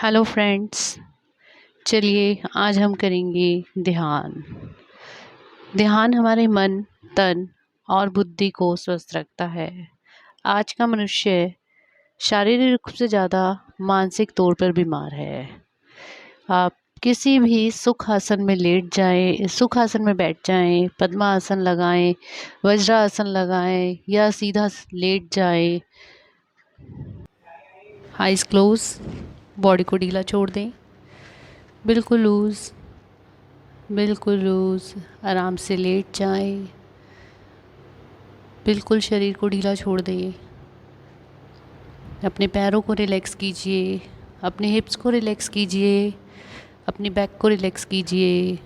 Hello friends. चलिए आज हम करेंगे ध्यान। ध्यान हमारे मन, तन और बुद्धि को स्वस्थ रखता है। आज का मनुष्य शारीरिक रूप से ज़्यादा मानसिक तौर पर बीमार है। आप किसी भी सुख आसन में लेट जाएं, सुख आसन में बैठ जाएं, पद्मासन लगाएं, वज्रासन लगाएं या सीधा लेट जाएं। आइज़ क्लोज, बॉडी को ढीला छोड़ दें, बिल्कुल लूज़, बिल्कुल लूज़। आराम से लेट जाएं, बिल्कुल शरीर को ढीला छोड़ दें। अपने पैरों को रिलैक्स कीजिए, अपने हिप्स को रिलैक्स कीजिए, अपनी बैक को रिलैक्स कीजिए,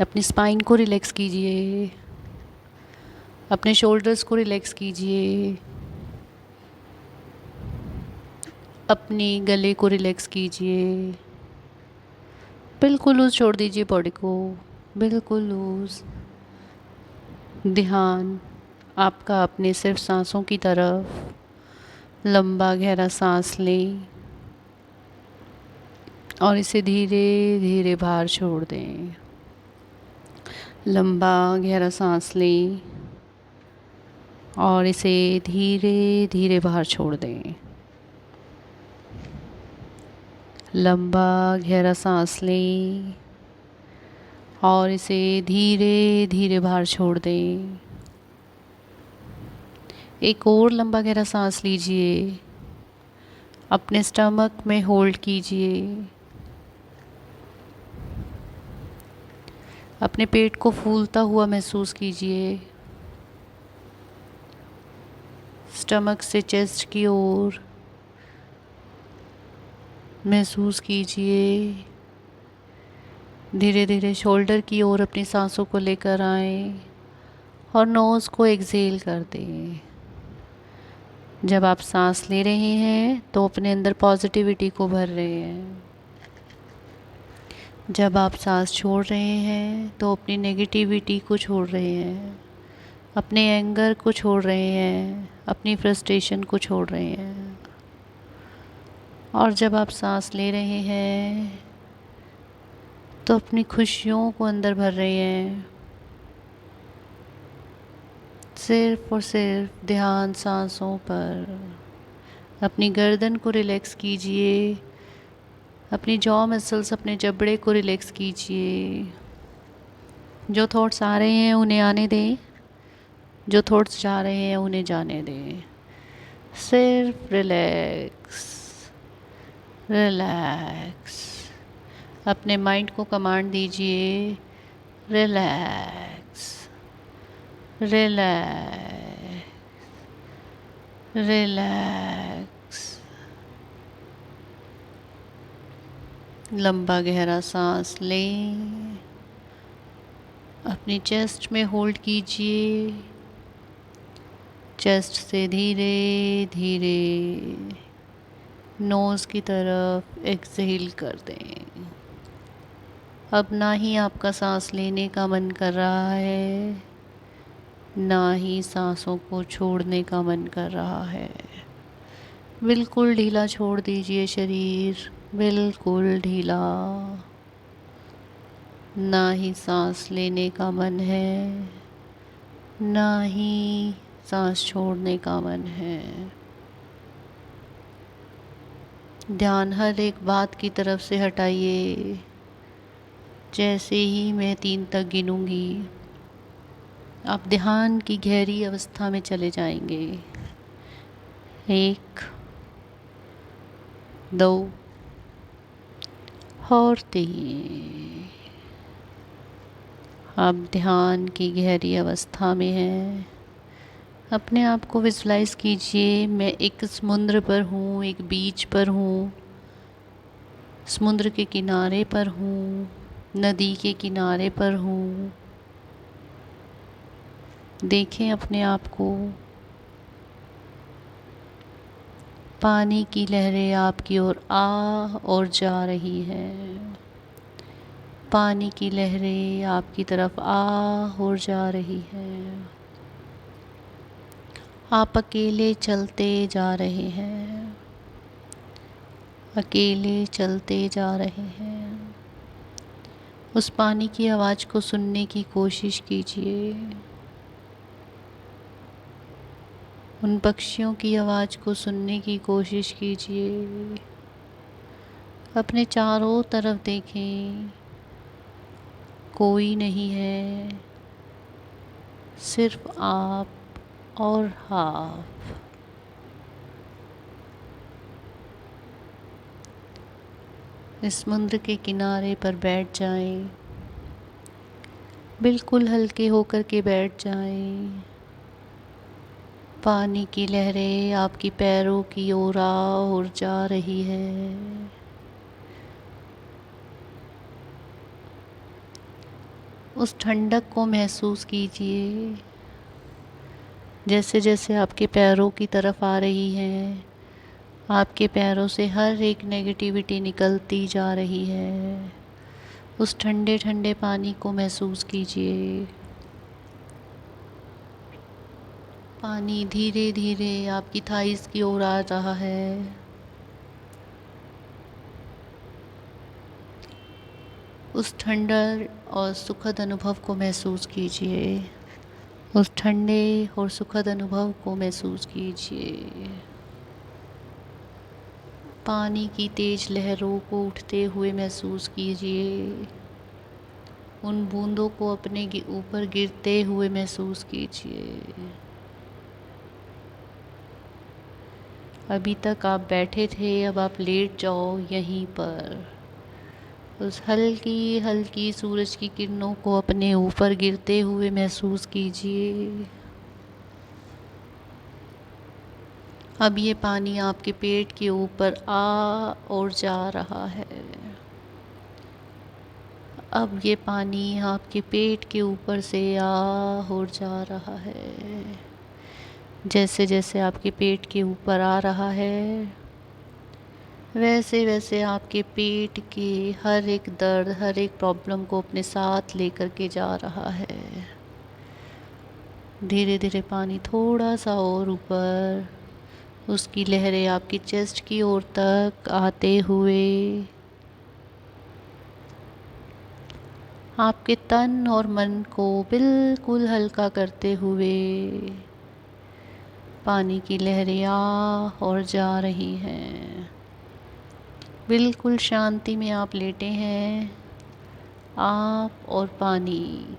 अपनी स्पाइन को रिलैक्स कीजिए, अपने शोल्डर्स को रिलैक्स कीजिए, अपनी गले को रिलैक्स कीजिए। बिल्कुल लूज़ छोड़ दीजिए बॉडी को, बिल्कुल लूज़। ध्यान आपका अपने सिर्फ सांसों की तरफ। लंबा गहरा सांस लें और इसे धीरे धीरे बाहर छोड़ दें। लंबा गहरा सांस लें और इसे धीरे धीरे बाहर छोड़ दें। लंबा गहरा सांस लें और इसे धीरे धीरे बाहर छोड़ दें। एक और लंबा गहरा सांस लीजिए, अपने स्टमक में होल्ड कीजिए, अपने पेट को फूलता हुआ महसूस कीजिए। स्टमक से चेस्ट की ओर महसूस कीजिए। धीरे धीरे शोल्डर की ओर अपनी सांसों को लेकर आएं और नोज़ को एक्सहेल कर दें। जब आप सांस ले रहे हैं तो अपने अंदर पॉजिटिविटी को भर रहे हैं। जब आप सांस छोड़ रहे हैं तो अपनी नेगेटिविटी को छोड़ रहे हैं, अपने एंगर को छोड़ रहे हैं, अपनी फ्रस्ट्रेशन को छोड़ रहे हैं। और जब आप सांस ले रहे हैं तो अपनी खुशियों को अंदर भर रहे हैं। सिर्फ और सिर्फ ध्यान सांसों पर। अपनी गर्दन को रिलैक्स कीजिए, अपनी जॉ मसल्स, अपने जबड़े को रिलैक्स कीजिए। जो थॉट्स आ रहे हैं उन्हें आने दें, जो थॉट्स जा रहे हैं उन्हें जाने दें। सिर्फ रिलैक्स, रिलैक्स। अपने माइंड को कमांड दीजिए, रिलैक्स, रिलैक्स, रिलैक्स। लंबा गहरा सांस लें, अपनी चेस्ट में होल्ड कीजिए। चेस्ट से धीरे धीरे नोज़ की तरफ एक्सहेल कर दें। अब ना ही आपका सांस लेने का मन कर रहा है, ना ही सांसों को छोड़ने का मन कर रहा है। बिल्कुल ढीला छोड़ दीजिए शरीर, बिल्कुल ढीला। ना ही सांस लेने का मन है, ना ही सांस छोड़ने का मन है। ध्यान हर एक बात की तरफ से हटाइए। जैसे ही मैं 3 तक गिनूंगी आप ध्यान की गहरी अवस्था में चले जाएंगे। 1, 2 और 3। आप ध्यान की गहरी अवस्था में हैं। अपने आप को विजुलाइज कीजिए, मैं एक समुद्र पर हूँ, एक बीच पर हूँ, समुद्र के किनारे पर हूँ, नदी के किनारे पर हूँ। देखें अपने आप को। पानी की लहरें आपकी ओर आ और जा रही हैं। पानी की लहरें आपकी तरफ आ और जा रही हैं। आप अकेले चलते जा रहे हैं। अकेले चलते जा रहे हैं। उस पानी की आवाज़ को सुनने की कोशिश कीजिए। उन पक्षियों की आवाज़ को सुनने की कोशिश कीजिए। अपने चारों तरफ देखें, कोई नहीं है, सिर्फ आप और आप। इस समुद्र के किनारे पर बैठ जाएं, बिल्कुल हल्के होकर के बैठ जाएं। पानी की लहरें आपकी पैरों की ओर आ और जा रही है। उस ठंडक को महसूस कीजिए, जैसे जैसे आपके पैरों की तरफ आ रही है, आपके पैरों से हर एक नेगेटिविटी निकलती जा रही है। उस ठंडे ठंडे पानी को महसूस कीजिए। पानी धीरे धीरे आपकी थाइस की ओर आ रहा है। उस ठंडर और सुखद अनुभव को महसूस कीजिए। उस ठंडे और सुखद अनुभव को महसूस कीजिए। पानी की तेज लहरों को उठते हुए महसूस कीजिए। उन बूंदों को अपने ऊपर गिरते हुए महसूस कीजिए। अभी तक आप बैठे थे, अब आप लेट जाओ यहीं पर। उस हल्की हल्की सूरज की किरणों को अपने ऊपर गिरते हुए महसूस कीजिए। अब ये पानी आपके पेट के ऊपर आ और जा रहा है। अब ये पानी आपके पेट के ऊपर से आ और जा रहा है। जैसे जैसे आपके पेट के ऊपर आ रहा है, वैसे वैसे आपके पेट के हर एक दर्द, हर एक प्रॉब्लम को अपने साथ लेकर के जा रहा है। धीरे धीरे पानी थोड़ा सा और ऊपर, उसकी लहरें आपकी चेस्ट की ओर तक आते हुए आपके तन और मन को बिल्कुल हल्का करते हुए पानी की लहरें आ और जा रही हैं। बिल्कुल शांति में आप लेटे हैं, आप और पानी।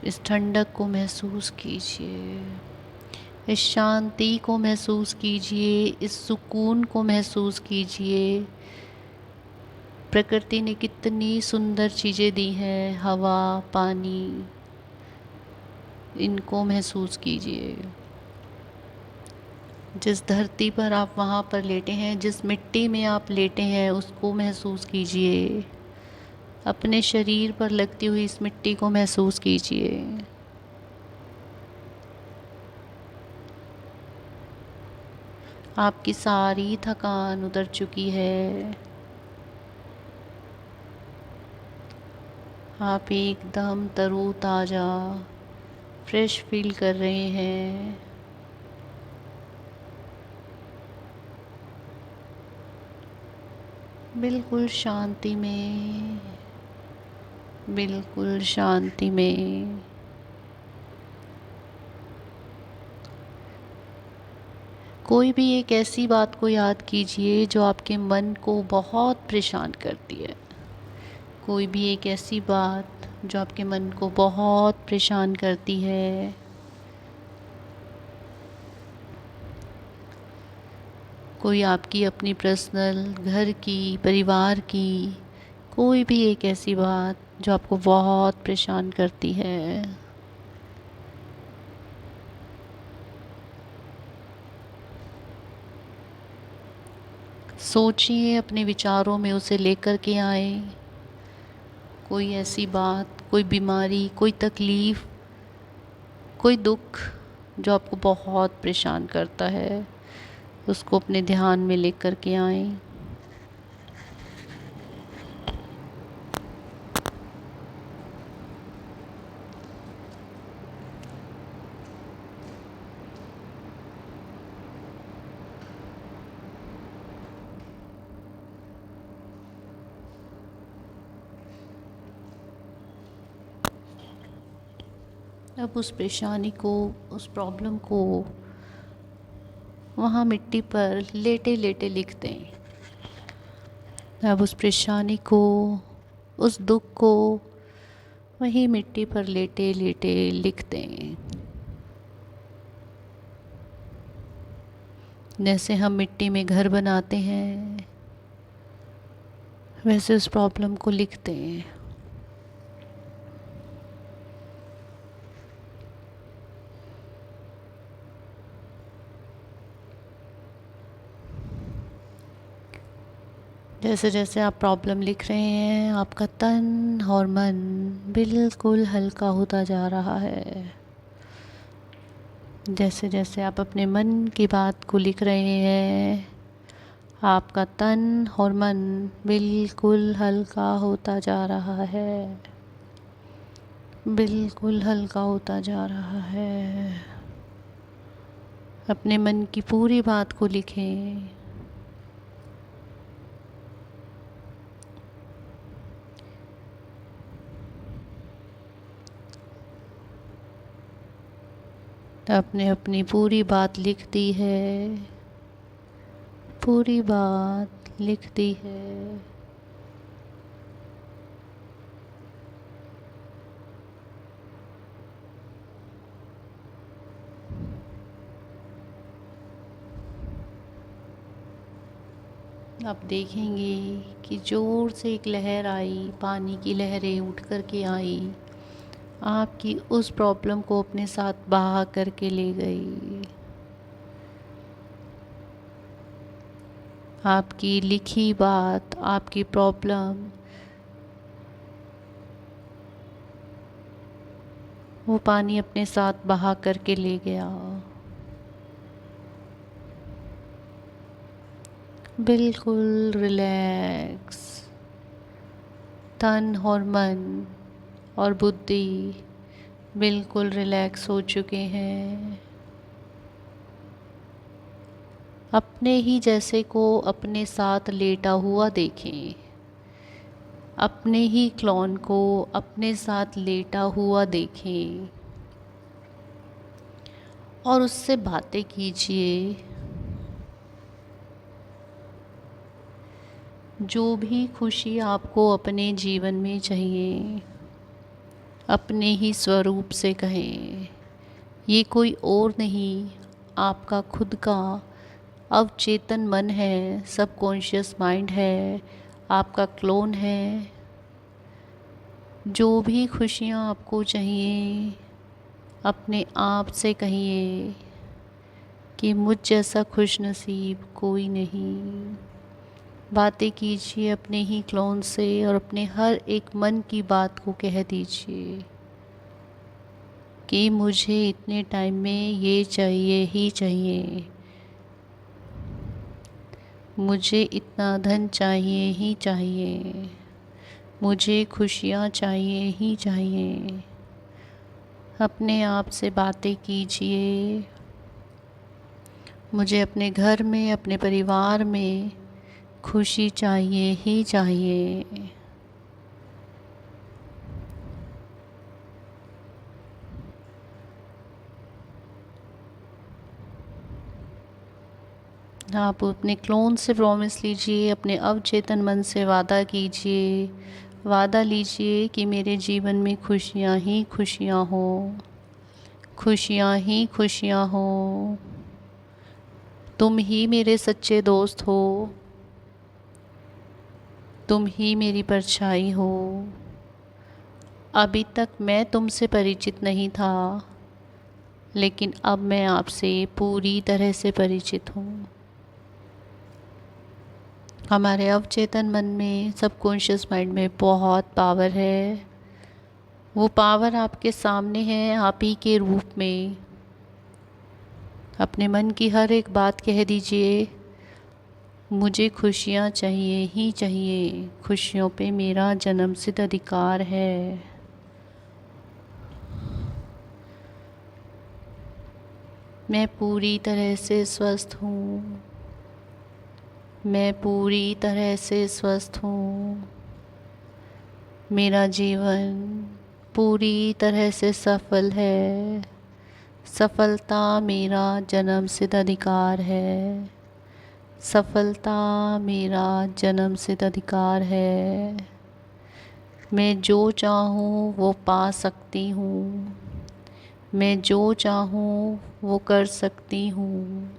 इस ठंडक को महसूस कीजिए, इस शांति को महसूस कीजिए, इस सुकून को महसूस कीजिए। प्रकृति ने कितनी सुंदर चीज़ें दी हैं, हवा, पानी, इनको महसूस कीजिए। जिस धरती पर आप वहाँ पर लेटे हैं, जिस मिट्टी में आप लेटे हैं, उसको महसूस कीजिए। अपने शरीर पर लगती हुई इस मिट्टी को महसूस कीजिए। आपकी सारी थकान उतर चुकी है। आप एकदम तरोताज़ा, फ्रेश फील कर रहे हैं। बिल्कुल शांति में, बिल्कुल शांति में। कोई भी एक ऐसी बात को याद कीजिए जो आपके मन को बहुत परेशान करती है। कोई भी एक ऐसी बात जो आपके मन को बहुत परेशान करती है। कोई आपकी अपनी पर्सनल, घर की, परिवार की, कोई भी एक ऐसी बात जो आपको बहुत परेशान करती है। सोचिए, अपने विचारों में उसे लेकर के आए। कोई ऐसी बात, कोई बीमारी, कोई तकलीफ़, कोई दुख जो आपको बहुत परेशान करता है, उसको अपने ध्यान में लेकर के आए। अब उस परेशानी को, उस प्रॉब्लम को वहाँ मिट्टी पर लेटे लेटे लिख दें। अब उस परेशानी को, उस दुख को वहीं मिट्टी पर लेटे लेटे लिख दें। जैसे हम मिट्टी में घर बनाते हैं, वैसे उस प्रॉब्लम को लिख दें। जैसे जैसे आप प्रॉब्लम लिख रहे हैं, आपका तन और मन बिल्कुल हल्का होता जा रहा है। जैसे जैसे आप अपने मन की बात को लिख रहे हैं, आपका तन और मन बिल्कुल हल्का होता जा रहा है, बिल्कुल हल्का होता जा रहा है। अपने मन की पूरी बात को लिखें। आपने अपनी पूरी बात लिख दी है, पूरी बात लिख दी है। आप देखेंगे कि ज़ोर से एक लहर आई, पानी की लहरें उठ कर के आई, आपकी उस प्रॉब्लम को अपने साथ बहा करके ले गई। आपकी लिखी बात, आपकी प्रॉब्लम, वो पानी अपने साथ बहा करके ले गया। बिल्कुल रिलैक्स, तन और मन और बुद्धि बिल्कुल रिलैक्स हो चुके हैं। अपने ही जैसे को अपने साथ लेटा हुआ देखें, अपने ही क्लोन को अपने साथ लेटा हुआ देखें और उससे बातें कीजिए। जो भी खुशी आपको अपने जीवन में चाहिए, अपने ही स्वरूप से कहें। ये कोई और नहीं, आपका खुद का अवचेतन मन है, सबकॉन्शियस माइंड है, आपका क्लोन है। जो भी खुशियाँ आपको चाहिए, अपने आप से कहिए कि मुझ जैसा खुश नसीब कोई नहीं। बातें कीजिए अपने ही क्लोन से और अपने हर एक मन की बात को कह दीजिए कि मुझे इतने टाइम में ये चाहिए ही चाहिए, मुझे इतना धन चाहिए ही चाहिए, मुझे खुशियाँ चाहिए ही चाहिए। अपने आप से बातें कीजिए। मुझे अपने घर में, अपने परिवार में खुशी चाहिए ही चाहिए। आप अपने क्लोन से प्रॉमिस लीजिए, अपने अवचेतन मन से वादा कीजिए, वादा लीजिए कि मेरे जीवन में खुशियाँ ही खुशियाँ हो, खुशियाँ ही खुशियाँ हो। तुम ही मेरे सच्चे दोस्त हो, तुम ही मेरी परछाई हो। अभी तक मैं तुमसे परिचित नहीं था, लेकिन अब मैं आपसे पूरी तरह से परिचित हूँ। हमारे अवचेतन मन में, सबकॉन्शियस माइंड में बहुत पावर है। वो पावर आपके सामने है, आप ही के रूप में। अपने मन की हर एक बात कह दीजिए, मुझे खुशियाँ चाहिए ही चाहिए, खुशियों पे मेरा जन्मसिद्ध अधिकार है। मैं पूरी तरह से स्वस्थ हूँ, मैं पूरी तरह से स्वस्थ हूँ। मेरा जीवन पूरी तरह से सफल है। सफलता मेरा जन्मसिद्ध अधिकार है। सफलता मेरा जन्मसिद्ध अधिकार है। मैं जो चाहूँ वो पा सकती हूँ। मैं जो चाहूँ वो कर सकती हूँ।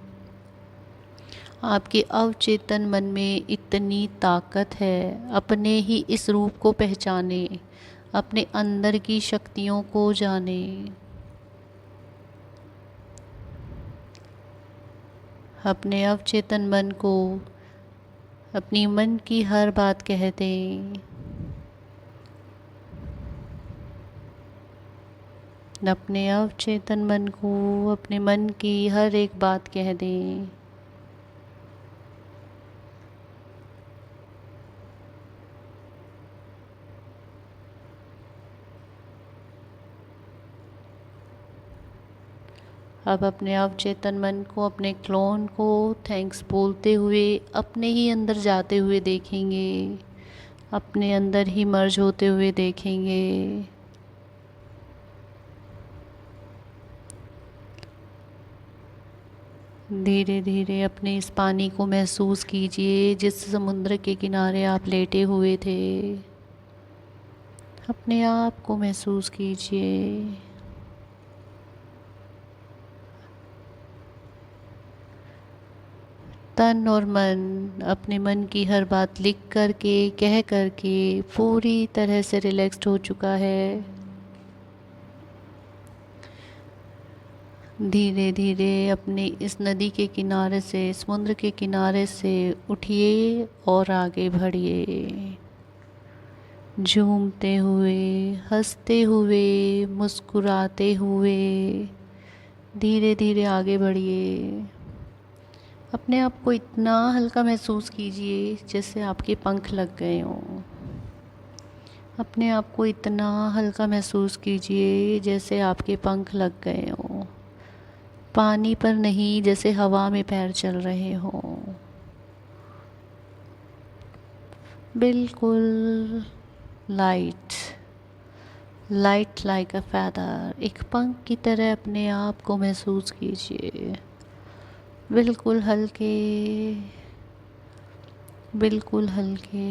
आपके अवचेतन मन में इतनी ताकत है। अपने ही इस रूप को पहचाने, अपने अंदर की शक्तियों को जाने। अपने अवचेतन मन को अपनी मन की हर बात कह दें। अपने अवचेतन मन को अपने मन की हर एक बात कह दें। अब अपने अवचेतन मन को, अपने क्लोन को थैंक्स बोलते हुए अपने ही अंदर जाते हुए देखेंगे। अपने अंदर ही मर्ज होते हुए देखेंगे। धीरे धीरे अपने इस पानी को महसूस कीजिए जिस समुद्र के किनारे आप लेटे हुए थे। अपने आप को महसूस कीजिए। तन और मन, अपने मन की हर बात लिख करके, कह करके पूरी तरह से रिलैक्स्ड हो चुका है। धीरे धीरे अपने इस नदी के किनारे से, समुद्र के किनारे से उठिए और आगे बढ़िए। झूमते हुए, हंसते हुए, मुस्कुराते हुए धीरे धीरे आगे बढ़िए। अपने आप को इतना हल्का महसूस कीजिए जैसे आपके पंख लग गए हों। अपने आप को इतना हल्का महसूस कीजिए जैसे आपके पंख लग गए हों। पानी पर नहीं, जैसे हवा में पैर चल रहे हों। बिल्कुल लाइट, लाइट लाइक अ फैदर, एक पंख की तरह अपने आप को महसूस कीजिए। बिल्कुल हल्के, बिल्कुल हल्के।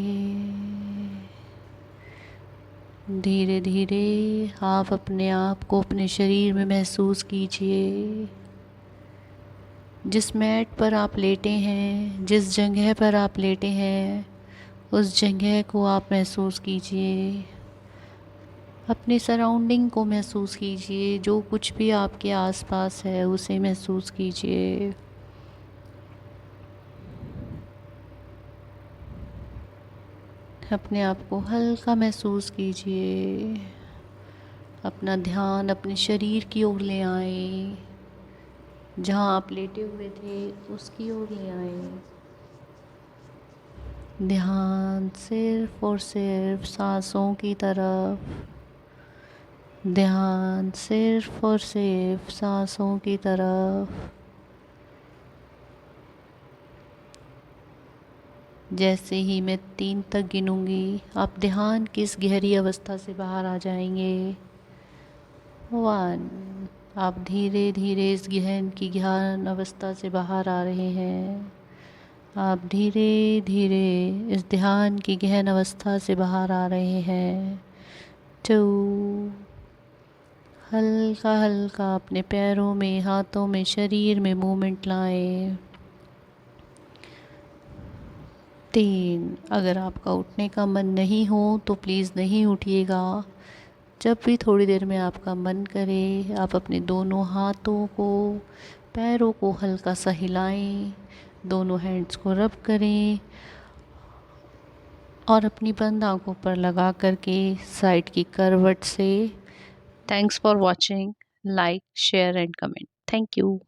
धीरे धीरे आप अपने आप को अपने शरीर में महसूस कीजिए। जिस मैट पर आप लेटे हैं, जिस जगह पर आप लेटे हैं, उस जगह को आप महसूस कीजिए। अपनी सराउंडिंग को महसूस कीजिए। जो कुछ भी आपके आसपास है उसे महसूस कीजिए। अपने आप को हल्का महसूस कीजिए। अपना ध्यान अपने शरीर की ओर ले आए। जहाँ आप लेटे हुए थे उसकी ओर ले आए। ध्यान सिर्फ और सिर्फ सांसों की तरफ। ध्यान सिर्फ और सिर्फ सांसों की तरफ। जैसे ही मैं 3 तक गिनूंगी, आप ध्यान की इस गहरी अवस्था से बाहर आ जाएंगे। 1, आप धीरे धीरे इस गहन अवस्था से बाहर आ रहे हैं। आप धीरे धीरे इस ध्यान की गहन अवस्था से बाहर आ रहे हैं। 2, हल्का हल्का अपने पैरों में, हाथों में, शरीर में मूवमेंट लाएं। 3, अगर आपका उठने का मन नहीं हो तो प्लीज़ नहीं उठिएगा। जब भी थोड़ी देर में आपका मन करे, आप अपने दोनों हाथों को, पैरों को हल्का सा हिलाएं। दोनों हैंड्स को रब करें और अपनी बंद आंखों पर लगा करके साइड की करवट से। Thanks for watching. Like, share and comment. Thank you.